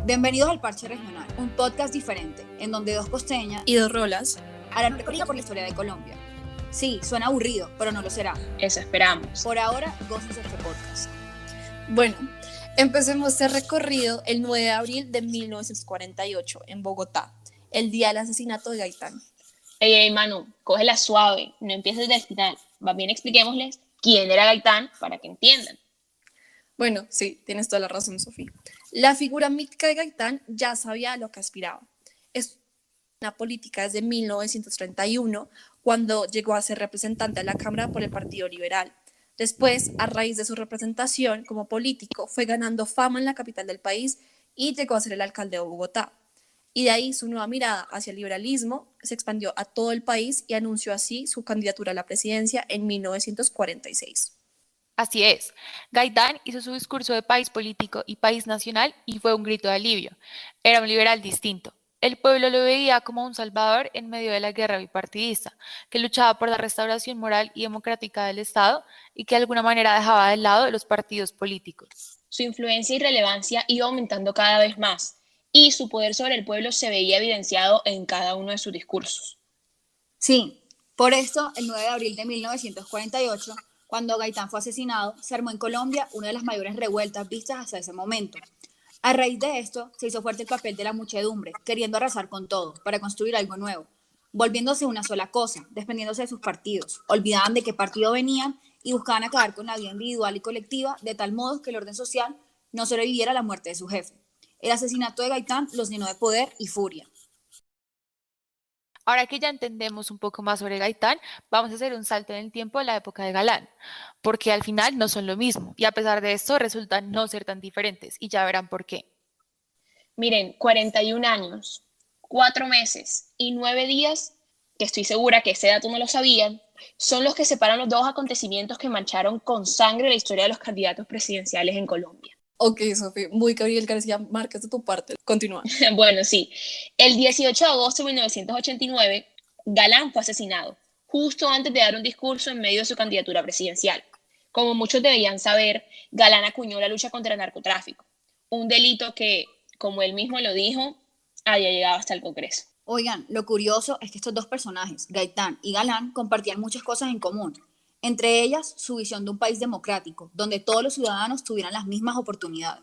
Bienvenidos al Parche Regional, un podcast diferente, en donde dos costeñas y dos rolas harán un recorrido por la historia de Colombia. Sí, suena aburrido, pero no lo será. Eso esperamos. Por ahora, gócense este podcast. Bueno, empecemos este recorrido el 9 de abril de 1948 en Bogotá, el día del asesinato de Gaitán. Ey, Manu, cógela suave, no empieces del final. Más bien expliquémosles quién era Gaitán para que entiendan. Bueno, sí, tienes toda la razón, Sofía. La figura mítica de Gaitán ya sabía a lo que aspiraba. Es una política desde 1931, cuando llegó a ser representante de la Cámara por el Partido Liberal. Después, a raíz de su representación como político, fue ganando fama en la capital del país y llegó a ser el alcalde de Bogotá. Y de ahí su nueva mirada hacia el liberalismo se expandió a todo el país y anunció así su candidatura a la presidencia en 1946. Así es, Gaitán hizo su discurso de país político y país nacional y fue un grito de alivio. Era un liberal distinto. El pueblo lo veía como un salvador en medio de la guerra bipartidista, que luchaba por la restauración moral y democrática del Estado y que de alguna manera dejaba de lado los partidos políticos. Su influencia y relevancia iba aumentando cada vez más, y su poder sobre el pueblo se veía evidenciado en cada uno de sus discursos. Sí, por esto, el 9 de abril de 1948, cuando Gaitán fue asesinado, se armó en Colombia una de las mayores revueltas vistas hasta ese momento. A raíz de esto, se hizo fuerte el papel de la muchedumbre, queriendo arrasar con todo, para construir algo nuevo, volviéndose una sola cosa, desprendiéndose de sus partidos, olvidaban de qué partido venían y buscaban acabar con la vida individual y colectiva de tal modo que el orden social no sobreviviera a la muerte de su jefe. El asesinato de Gaitán los llenó de poder y furia. Ahora que ya entendemos un poco más sobre Gaitán, vamos a hacer un salto en el tiempo a la época de Galán, porque al final no son lo mismo y a pesar de esto resultan no ser tan diferentes y ya verán por qué. Miren, 41 años, 4 meses y 9 días, que estoy segura que ese dato no lo sabían, son los que separan los dos acontecimientos que mancharon con sangre la historia de los candidatos presidenciales en Colombia. Ok, Sofía, muy Gabriel García Márquez de tu parte. Continúa. Bueno, sí. El 18 de agosto de 1989, Galán fue asesinado, justo antes de dar un discurso en medio de su candidatura presidencial. Como muchos debían saber, Galán acuñó la lucha contra el narcotráfico, un delito que, como él mismo lo dijo, había llegado hasta el Congreso. Oigan, lo curioso es que estos dos personajes, Gaitán y Galán, compartían muchas cosas en común. Entre ellas, su visión de un país democrático, donde todos los ciudadanos tuvieran las mismas oportunidades.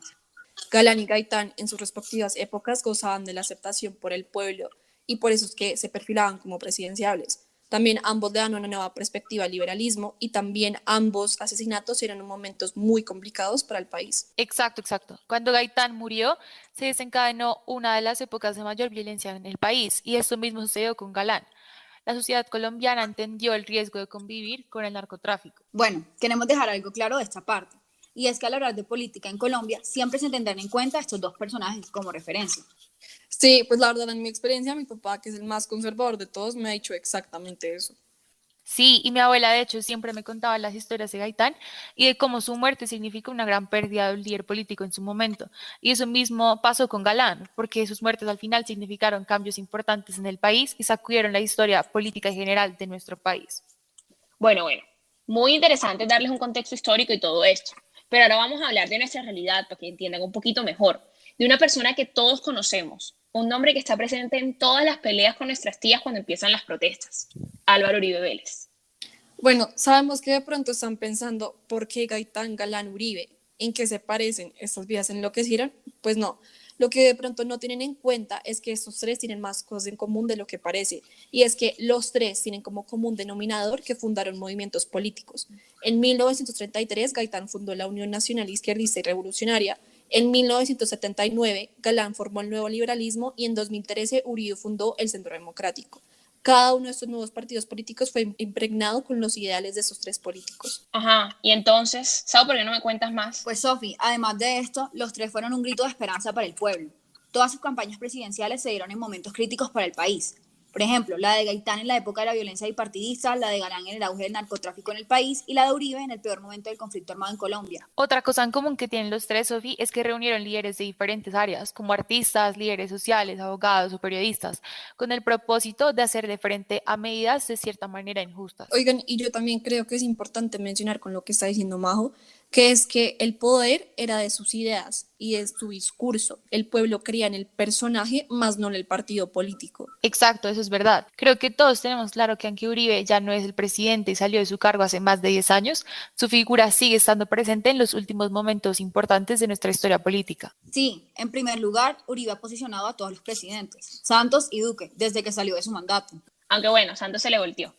Galán y Gaitán en sus respectivas épocas gozaban de la aceptación por el pueblo y por eso es que se perfilaban como presidenciables. También ambos le dan una nueva perspectiva al liberalismo y también ambos asesinatos eran momentos muy complicados para el país. Exacto, exacto. Cuando Gaitán murió, se desencadenó una de las épocas de mayor violencia en el país y esto mismo sucedió con Galán. La sociedad colombiana entendió el riesgo de convivir con el narcotráfico. Bueno, queremos dejar algo claro de esta parte, y es que al hablar de política en Colombia siempre se tendrán en cuenta estos dos personajes como referencia. Sí, pues la verdad en mi experiencia, mi papá, que es el más conservador de todos, me ha dicho exactamente eso. Sí, y mi abuela de hecho siempre me contaba las historias de Gaitán y de cómo su muerte significa una gran pérdida de un líder político en su momento. Y eso mismo pasó con Galán, porque sus muertes al final significaron cambios importantes en el país y sacudieron la historia política general de nuestro país. Bueno, muy interesante darles un contexto histórico y todo esto. Pero ahora vamos a hablar de nuestra realidad para que entiendan un poquito mejor. De una persona que todos conocemos, un nombre que está presente en todas las peleas con nuestras tías cuando empiezan las protestas, Álvaro Uribe Vélez. Bueno, sabemos que de pronto están pensando por qué Gaitán, Galán, Uribe, en qué se parecen, estas vías enloquecieron. Pues no, lo que de pronto no tienen en cuenta es que estos tres tienen más cosas en común de lo que parece, y es que los tres tienen como común denominador que fundaron movimientos políticos. En 1933, Gaitán fundó la Unión Nacional Izquierdista y Revolucionaria. En 1979, Galán formó el Nuevo Liberalismo y en 2013 Uribe fundó el Centro Democrático. Cada uno de estos nuevos partidos políticos fue impregnado con los ideales de esos tres políticos. Ajá, y entonces, ¿sabes por qué no me cuentas más? Pues Sofi, además de esto, los tres fueron un grito de esperanza para el pueblo. Todas sus campañas presidenciales se dieron en momentos críticos para el país. Por ejemplo, la de Gaitán en la época de la violencia bipartidista, la de Galán en el auge del narcotráfico en el país y la de Uribe en el peor momento del conflicto armado en Colombia. Otra cosa en común que tienen los tres, Sofi, es que reunieron líderes de diferentes áreas, como artistas, líderes sociales, abogados o periodistas, con el propósito de hacer de frente a medidas de cierta manera injustas. Oigan, y yo también creo que es importante mencionar con lo que está diciendo Majo, que es que el poder era de sus ideas y de su discurso. El pueblo creía en el personaje, más no en el partido político. Exacto, eso es verdad. Creo que todos tenemos claro que aunque Uribe ya no es el presidente y salió de su cargo hace más de 10 años, su figura sigue estando presente en los últimos momentos importantes de nuestra historia política. Sí, en primer lugar, Uribe ha posicionado a todos los presidentes, Santos y Duque, desde que salió de su mandato. Aunque bueno, Santos se le volteó.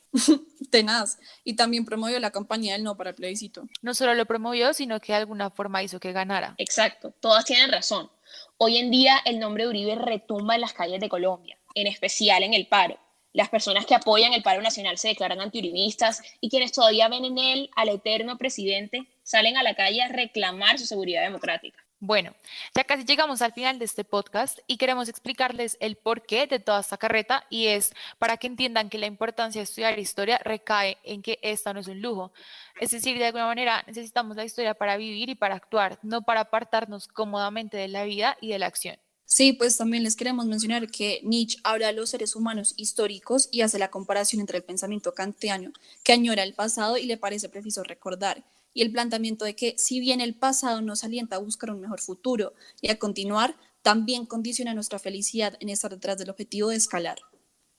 Tenaz. Y también promovió la campaña del no para el plebiscito. No solo lo promovió, sino que de alguna forma hizo que ganara. Exacto, todas tienen razón. Hoy en día el nombre de Uribe retumba en las calles de Colombia, en especial en el paro. Las personas que apoyan el paro nacional se declaran antiuribistas y quienes todavía ven en él al eterno presidente salen a la calle a reclamar su seguridad democrática. Bueno, ya casi llegamos al final de este podcast y queremos explicarles el porqué de toda esta carreta, y es para que entiendan que la importancia de estudiar historia recae en que esta no es un lujo. Es decir, de alguna manera necesitamos la historia para vivir y para actuar, no para apartarnos cómodamente de la vida y de la acción. Sí, pues también les queremos mencionar que Nietzsche habla de los seres humanos históricos y hace la comparación entre el pensamiento kantiano, que añora el pasado y le parece preciso recordar, y el planteamiento de que si bien el pasado nos alienta a buscar un mejor futuro y a continuar, también condiciona nuestra felicidad en estar detrás del objetivo de escalar.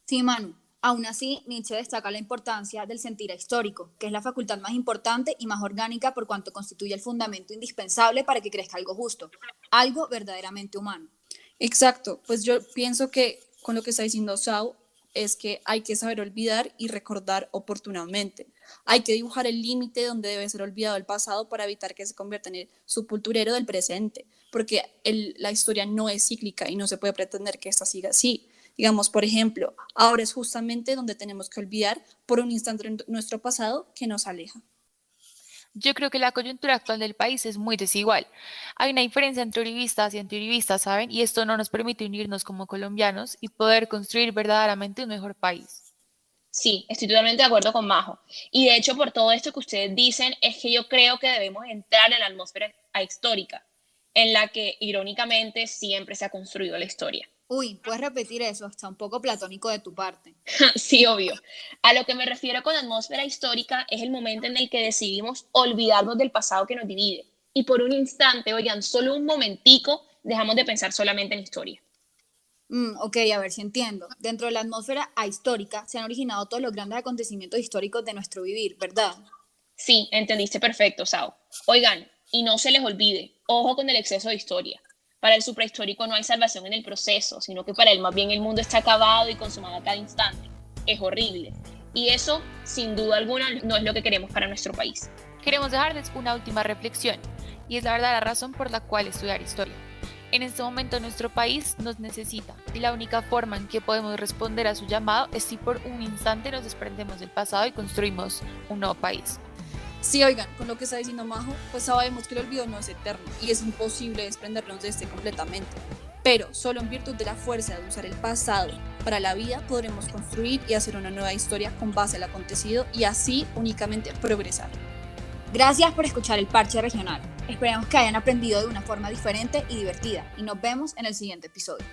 Sí, Manu. Aún así, Nietzsche destaca la importancia del sentir histórico, que es la facultad más importante y más orgánica por cuanto constituye el fundamento indispensable para que crezca algo justo, algo verdaderamente humano. Exacto, pues yo pienso que con lo que está diciendo Sau es que hay que saber olvidar y recordar oportunamente. Hay que dibujar el límite donde debe ser olvidado el pasado para evitar que se convierta en el sepulturero del presente, porque la historia no es cíclica y no se puede pretender que esta siga así. Digamos, por ejemplo, ahora es justamente donde tenemos que olvidar por un instante nuestro pasado que nos aleja. Yo creo que la coyuntura actual del país es muy desigual. Hay una diferencia entre uribistas y antiuribistas, ¿saben? Y esto no nos permite unirnos como colombianos y poder construir verdaderamente un mejor país. Sí, estoy totalmente de acuerdo con Majo. Y de hecho, por todo esto que ustedes dicen, es que yo creo que debemos entrar en la atmósfera histórica, en la que irónicamente siempre se ha construido la historia. Uy, ¿puedes repetir eso? Está un poco platónico de tu parte. Sí, obvio. A lo que me refiero con atmósfera histórica es el momento en el que decidimos olvidarnos del pasado que nos divide. Y por un instante, oigan, solo un momentico, dejamos de pensar solamente en historia. Ok, a ver si entiendo. Dentro de la atmósfera ahistórica se han originado todos los grandes acontecimientos históricos de nuestro vivir, ¿verdad? Sí, entendiste perfecto, Sao. Oigan, y no se les olvide, ojo con el exceso de historia. Para el suprahistórico no hay salvación en el proceso, sino que para él más bien el mundo está acabado y consumado a cada instante. Es horrible. Y eso, sin duda alguna, no es lo que queremos para nuestro país. Queremos dejarles una última reflexión, y es la verdadera razón por la cual estudiar historia. En este momento nuestro país nos necesita, y la única forma en que podemos responder a su llamado es si por un instante nos desprendemos del pasado y construimos un nuevo país. Sí, oigan, con lo que está diciendo Majo, pues sabemos que el olvido no es eterno y es imposible desprendernos de este completamente. Pero solo en virtud de la fuerza de usar el pasado para la vida podremos construir y hacer una nueva historia con base al acontecido y así únicamente progresar. Gracias por escuchar el Parche Regional. Esperemos que hayan aprendido de una forma diferente y divertida y nos vemos en el siguiente episodio.